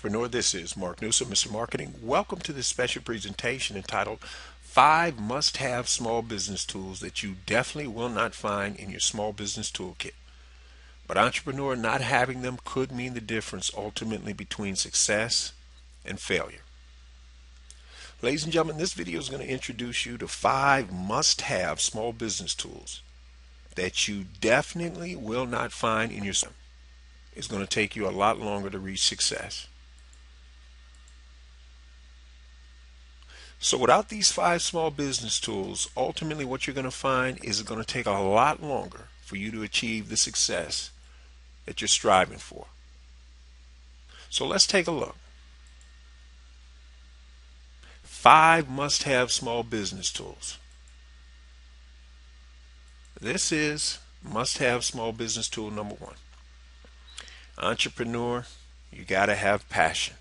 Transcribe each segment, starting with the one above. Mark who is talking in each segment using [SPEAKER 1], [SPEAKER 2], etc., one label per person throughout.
[SPEAKER 1] Entrepreneur. This is Mark Newsom, Mr. Marketing. Welcome to this special presentation entitled 5 Must-Have Small Business Tools That You Definitely Will Not Find in Your Small Business Toolkit. But entrepreneur, not having them could mean the difference ultimately between success and failure. Ladies and gentlemen, this video is going to introduce you to 5 must-have small business tools that you definitely will not find in your. It's going to take you a lot longer to reach success. So without these 5 small business tools, ultimately what you're going to find is it's going to take a lot longer for you to achieve the success that you're striving for. So let's take a look. 5 must-have small business tools. This is must-have small business tool number 1. Entrepreneur, you got to have passion.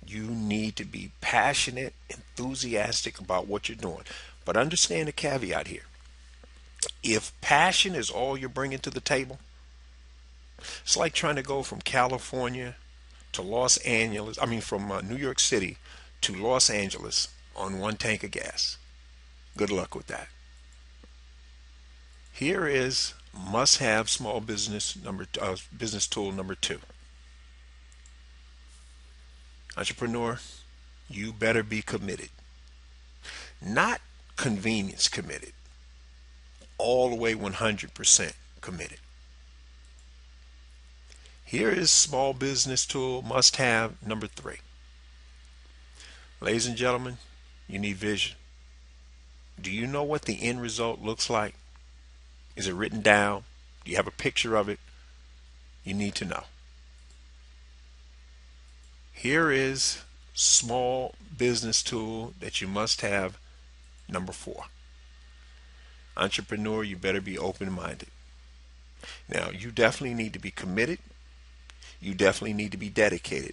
[SPEAKER 1] You need to be passionate, enthusiastic about what you're doing. But understand the caveat here. If passion is all you're bringing to the table, it's like trying to go from California to Los Angeles, from New York City to Los Angeles on one tank of gas. Good luck with that. Here is must-have small business business tool number 2. Entrepreneur, you better be committed. Not convenience committed. All the way 100% committed. Here is small business tool must-have number 3. Ladies and gentlemen, you need vision. Do you know what the end result looks like? Is it written down? Do you have a picture of it? You need to know. Here is small business tool that you must have number 4. Entrepreneur, you better be open-minded. Now, you definitely need to be committed. You definitely need to be dedicated.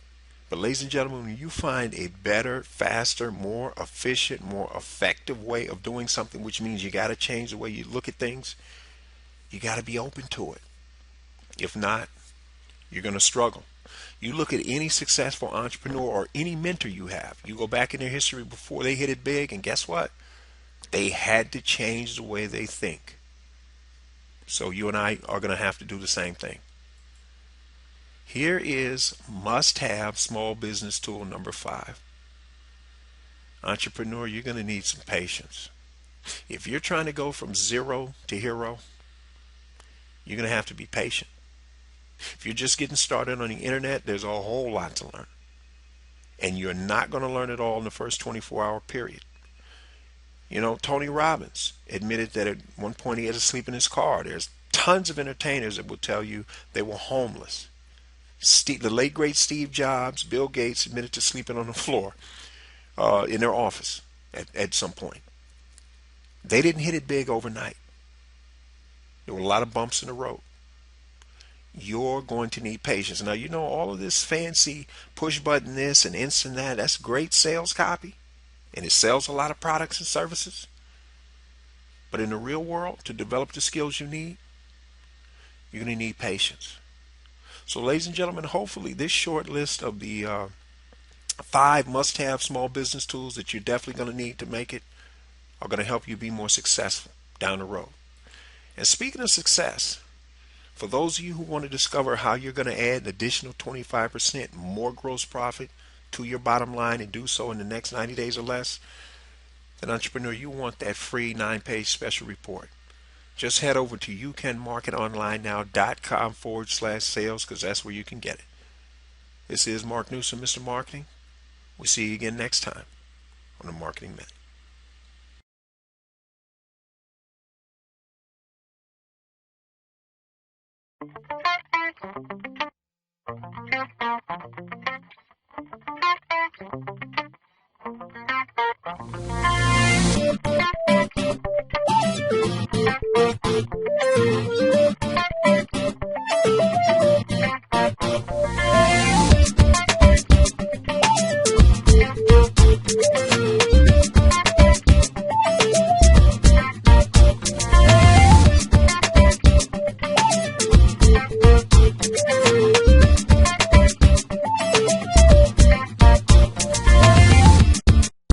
[SPEAKER 1] But ladies and gentlemen, when you find a better, faster, more efficient, more effective way of doing something, which means you got to change the way you look at things, you got to be open to it. If not, you're going to struggle. You look at any successful entrepreneur or any mentor you have, you go back in their history before they hit it big, and guess what? They had to change the way they think. So you and I are going to have to do the same thing. Here is must-have small business tool number 5. Entrepreneur, you're going to need some patience. If you're trying to go from zero to hero, you're going to have to be patient. If you're just getting started on the internet, there's a whole lot to learn. And you're not going to learn it all in the first 24-hour period. You know, Tony Robbins admitted that at one point he had to sleep in his car. There's tons of entertainers that will tell you they were homeless. The late great Steve Jobs, Bill Gates admitted to sleeping on the floor in their office at some point. They didn't hit it big overnight. There were a lot of bumps in the road. You're going to need patience. Now, you know, all of this fancy push button this and instant that, that's great sales copy. And it sells a lot of products and services. But in the real world, to develop the skills you need, you're going to need patience. So ladies and gentlemen, hopefully this short list of the 5 must-have small business tools that you're definitely going to need to make it are going to help you be more successful down the road. And speaking of success, for those of you who want to discover how you're going to add an additional 25% more gross profit to your bottom line and do so in the next 90 days or less, then entrepreneur, you want that free 9-page special report. Just head over to youcanmarketonlinenow.com/sales because that's where you can get it. This is Mark Newsom, Mr. Marketing. We'll see you again next time on the Marketing Minute.